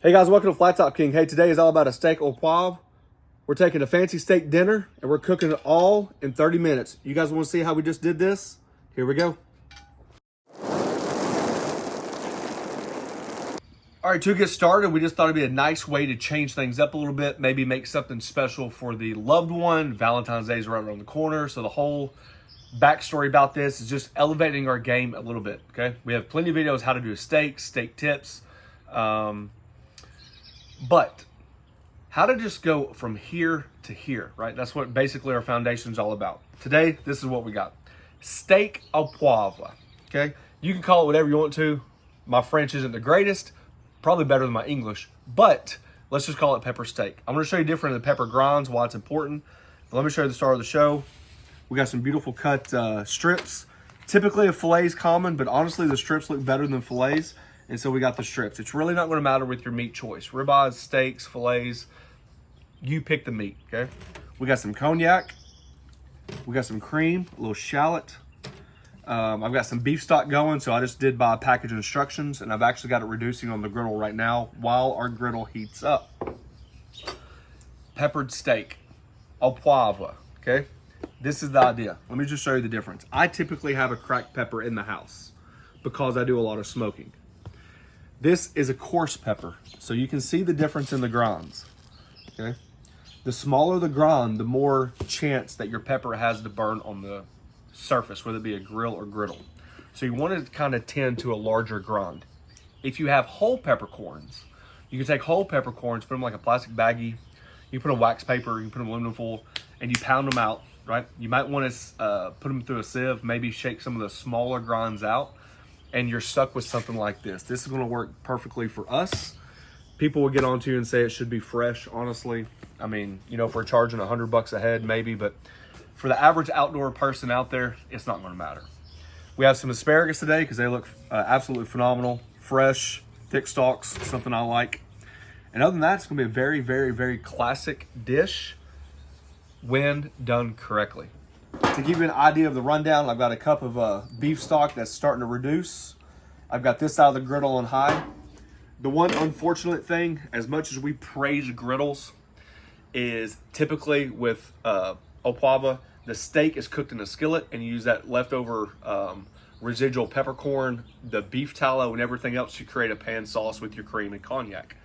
Hey guys, welcome to Flat Top King. Hey, today is all about a steak au poivre. We're taking a fancy steak dinner and we're cooking it all in 30 minutes. You guys want to see how we just did this? Here we go. All right, to get started, we just thought it'd be a nice way to change things up a little bit, maybe make something special for the loved one. Valentine's Day is right around the corner, so the whole backstory about this is just elevating our game a little bit, okay? We have plenty of videos how to do a steak tips, but how to just go from here to here, right? That's what basically our foundation is all about. Today, this is what we got. Steak au poivre, okay? You can call it whatever you want to. My French isn't the greatest, probably better than my English, but let's just call it pepper steak. I'm gonna show you different in the pepper grinds, why it's important. But let me show you the start of the show. We got some beautiful cut strips. Typically a fillet is common, but honestly the strips look better than fillets. And so we got the strips. It's really not gonna matter with your meat choice. Ribeyes, steaks, fillets, you pick the meat, okay? We got some cognac. We got some cream, a little shallot. I've got some beef stock going, so I just did by package instructions, and I've actually got it reducing on the griddle right now while our griddle heats up. Peppered steak, au poivre, okay? This is the idea. Let me just show you the difference. I typically have a cracked pepper in the house because I do a lot of smoking. This is a coarse pepper, so you can see the difference in the grinds, okay? The smaller the grind, the more chance that your pepper has to burn on the surface, whether it be a grill or griddle. So you want to kind of tend to a larger grind. If you have whole peppercorns, you can take whole peppercorns, put them like a plastic baggie, you put a wax paper, you put them in aluminum foil, and you pound them out, right? You might want to put them through a sieve, maybe shake some of the smaller grinds out, and you're stuck with something like this. This is going to work perfectly for us. People will get onto you and say it should be fresh. Honestly, I mean, you know, if we're charging $100 a head, maybe, but for the average outdoor person out there, it's not going to matter. We have some asparagus today because they look absolutely phenomenal, fresh, thick stalks, something I like. And other than that, it's going to be a very, very, very classic dish when done correctly. To give you an idea of the rundown, I've got a cup of beef stock that's starting to reduce. I've got this out of the griddle on high. The one unfortunate thing, as much as we praise griddles, is typically with au poivre, the steak is cooked in a skillet and you use that leftover residual peppercorn, the beef tallow, and everything else to create a pan sauce with your cream and cognac.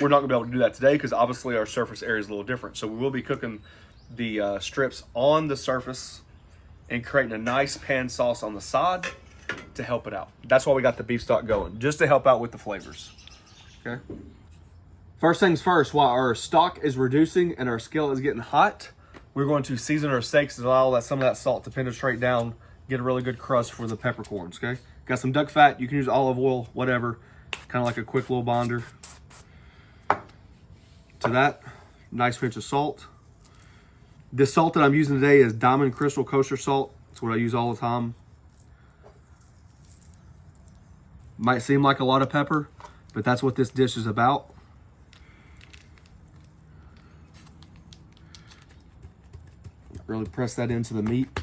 We're not gonna be able to do that today because obviously our surface area is a little different. So we will be cooking the strips on the surface and creating a nice pan sauce on the side to help it out. That's why we got the beef stock going, just to help out with the flavors, okay? First things first, while our stock is reducing and our skillet is getting hot, we're going to season our steaks to allow some of that salt to penetrate down, get a really good crust for the peppercorns, okay? Got some duck fat, you can use olive oil, whatever, kind of like a quick little bonder. To that, nice pinch of salt. This salt that I'm using today is Diamond Crystal Kosher salt. It's what I use all the time. Might seem like a lot of pepper, but that's what this dish is about. Really press that into the meat.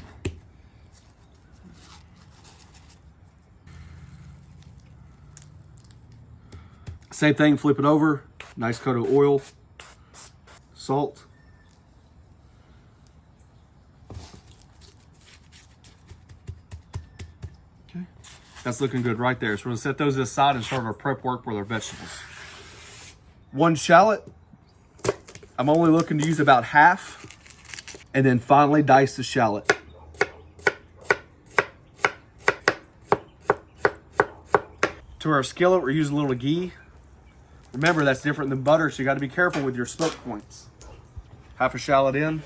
Same thing, flip it over. Nice coat of oil, salt. Okay, that's looking good right there. So we're gonna set those aside and start our prep work with our vegetables. One shallot. I'm only looking to use about half. And then finally dice the shallot. To our skillet, we're using a little ghee. Remember, that's different than butter, so you gotta be careful with your smoke points. Half a shallot in.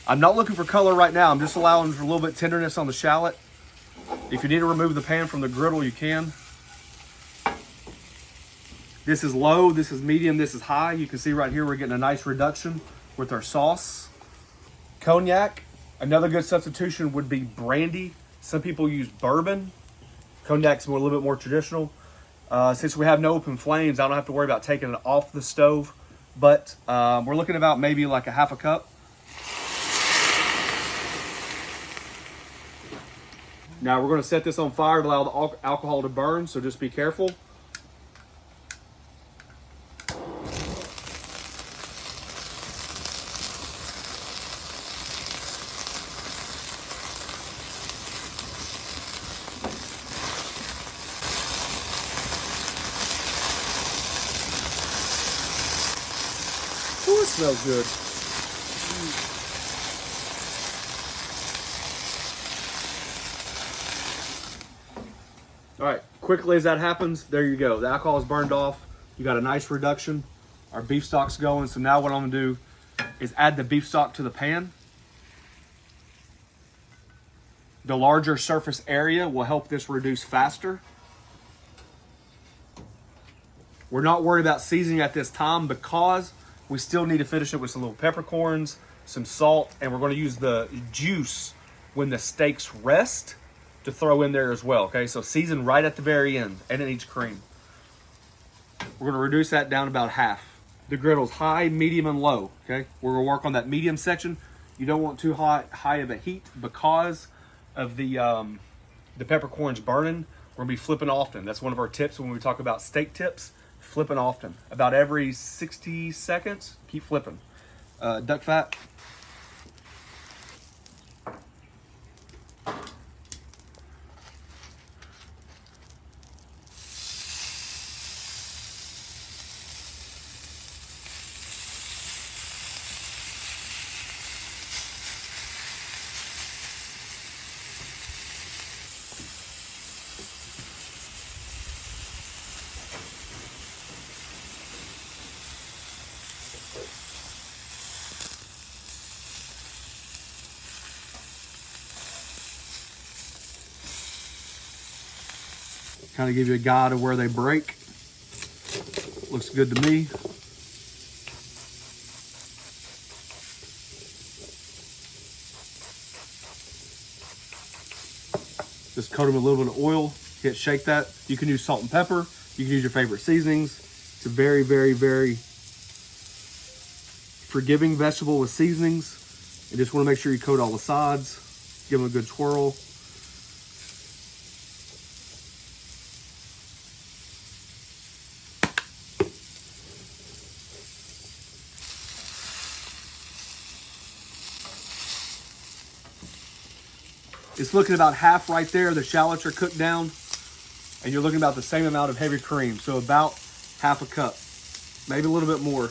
I'm not looking for color right now. I'm just allowing for a little bit of tenderness on the shallot. If you need to remove the pan from the griddle, you can. This is low, this is medium, this is high. You can see right here we're getting a nice reduction with our sauce. Cognac, another good substitution would be brandy. Some people use bourbon. Cognac's a little bit more traditional. Since we have no open flames, I don't have to worry about taking it off the stove. But we're looking about maybe like a half a cup. Now we're going to set this on fire to allow the alcohol to burn, so just be careful. Ooh, it smells good. All right, quickly as that happens, there you go. The alcohol is burned off. You got a nice reduction. Our beef stock's going. So now what I'm gonna do is add the beef stock to the pan. The larger surface area will help this reduce faster. We're not worried about seasoning at this time because we still need to finish it with some little peppercorns, some salt, and we're gonna use the juice when the steaks rest to throw in there as well, okay? So season right at the very end, and it needs cream. We're gonna reduce that down about half. The griddle's high, medium, and low, okay? We're gonna work on that medium section. You don't want too high of a heat because of the peppercorns burning. We're gonna be flipping often. That's one of our tips when we talk about steak tips. Flipping often. About every 60 seconds, keep flipping. Duck fat. Kind of give you a guide of where they break. Looks good to me. Just coat them with a little bit of oil. Shake that. You can use salt and pepper. You can use your favorite seasonings. It's a very, very, very forgiving vegetable with seasonings. You just want to make sure you coat all the sides. Give them a good twirl. It's looking about half right there. The shallots are cooked down, and you're looking about the same amount of heavy cream. So about half a cup, maybe a little bit more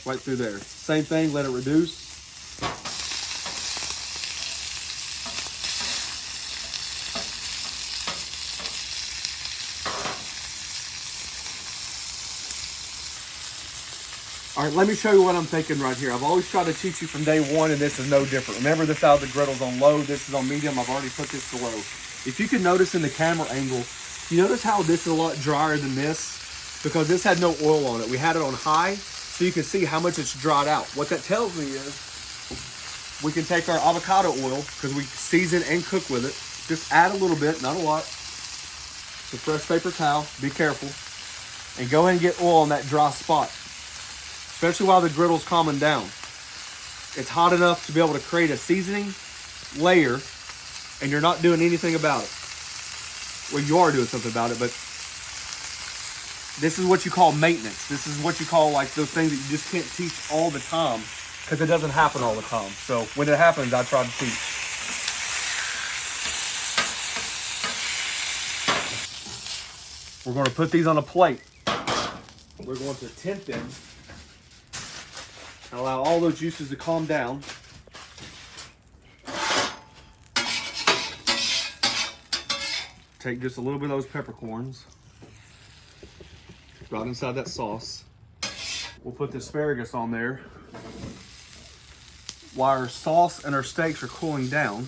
right through there. Same thing, let it reduce. All right, let me show you what I'm thinking right here. I've always tried to teach you from day one, and this is no different. Remember, this out of the griddle's on low, this is on medium. I've already put this to low. If you can notice in the camera angle, you notice how this is a lot drier than this? Because this had no oil on it. We had it on high, so you can see how much it's dried out. What that tells me is we can take our avocado oil, because we season and cook with it. Just add a little bit, not a lot. It's a fresh paper towel, be careful. And go ahead and get oil on that dry spot. Especially while the griddle's calming down. It's hot enough to be able to create a seasoning layer, and you're not doing anything about it. Well, you are doing something about it, but this is what you call maintenance. This is what you call like those things that you just can't teach all the time, because it doesn't happen all the time. So when it happens, I try to teach. We're going to put these on a plate. We're going to tint them and allow all those juices to calm down. Take just a little bit of those peppercorns right inside that sauce. We'll put the asparagus on there. While our sauce and our steaks are cooling down,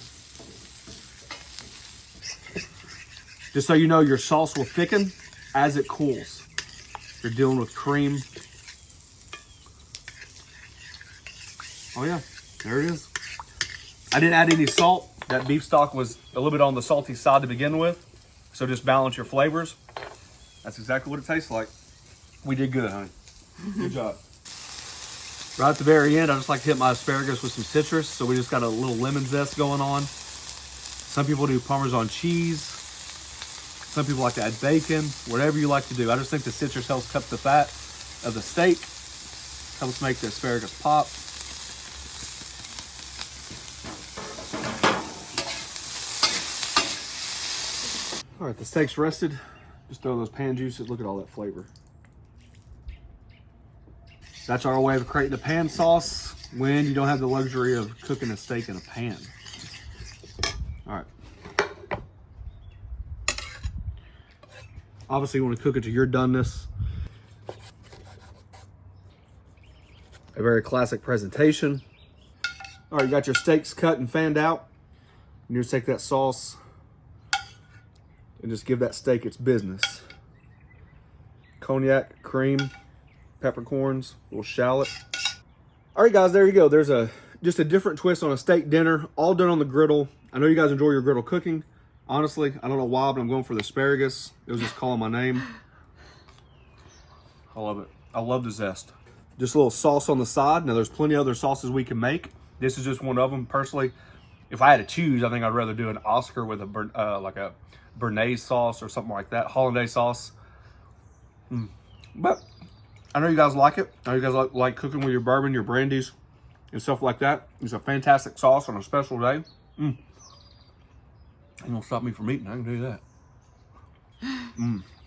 just so you know, your sauce will thicken as it cools. You're dealing with cream. Oh yeah, there it is. I didn't add any salt. That beef stock was a little bit on the salty side to begin with. So just balance your flavors. That's exactly what it tastes like. We did good, honey. Good job. Right at the very end, I just like to hit my asparagus with some citrus. So we just got a little lemon zest going on. Some people do Parmesan cheese. Some people like to add bacon, whatever you like to do. I just think the citrus helps cut the fat of the steak, helps make the asparagus pop. All right, the steak's rested. Just throw those pan juices. Look at all that flavor. That's our way of creating a pan sauce when you don't have the luxury of cooking a steak in a pan. All right. Obviously, you want to cook it to your doneness. A very classic presentation. All right, you got your steaks cut and fanned out. You just take that sauce and just give that steak its business. Cognac, cream, peppercorns, a little shallot. All right, guys, there you go. There's just a different twist on a steak dinner, all done on the griddle. I know you guys enjoy your griddle cooking. Honestly, I don't know why, but I'm going for the asparagus. It was just calling my name. I love it. I love the zest. Just a little sauce on the side. Now, there's plenty of other sauces we can make. This is just one of them. Personally, if I had to choose, I think I'd rather do an Oscar with a like a Béarnaise sauce or something like that. Hollandaise sauce. But I know you guys like it. I know you guys like cooking with your bourbon, your brandies, and stuff like that. It's a fantastic sauce on a special day. Ain't gonna stop me from eating, I can do that.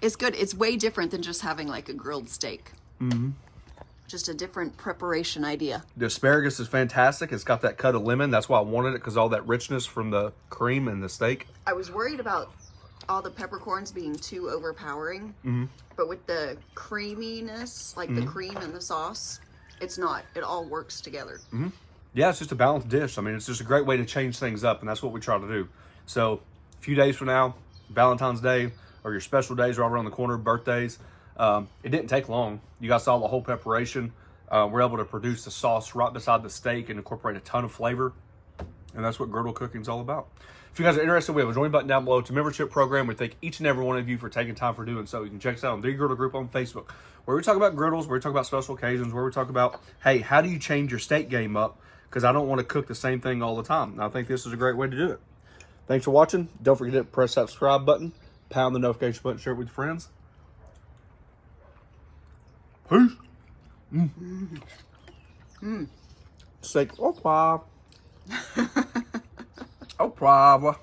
It's good. It's way different than just having like a grilled steak. Just a different preparation idea. The asparagus is fantastic. It's got that cut of lemon. That's why I wanted it, because all that richness from the cream and the steak. I was worried about all the peppercorns being too overpowering, but with the creaminess, like the cream and the sauce, it's not. It all works together. Yeah, it's just a balanced dish. I mean, it's just a great way to change things up, and that's what we try to do. So, a few days from now, Valentine's Day, or your special days right around the corner, birthdays, it didn't take long. You guys saw the whole preparation. We're able to produce the sauce right beside the steak and incorporate a ton of flavor, and that's what griddle cooking is all about. If you guys are interested, we have a join button down below. It's a membership program. We thank each and every one of you for taking time for doing so. You can check us out on the Griddle Group on Facebook, where we talk about griddles, where we talk about special occasions, where we talk about, hey, how do you change your steak game up? Because I don't want to cook the same thing all the time. And I think this is a great way to do it. Thanks for watching. Don't forget to press that subscribe button, pound the notification button, share it with your friends. Peace. Steak Au Poivre. Au Poivre.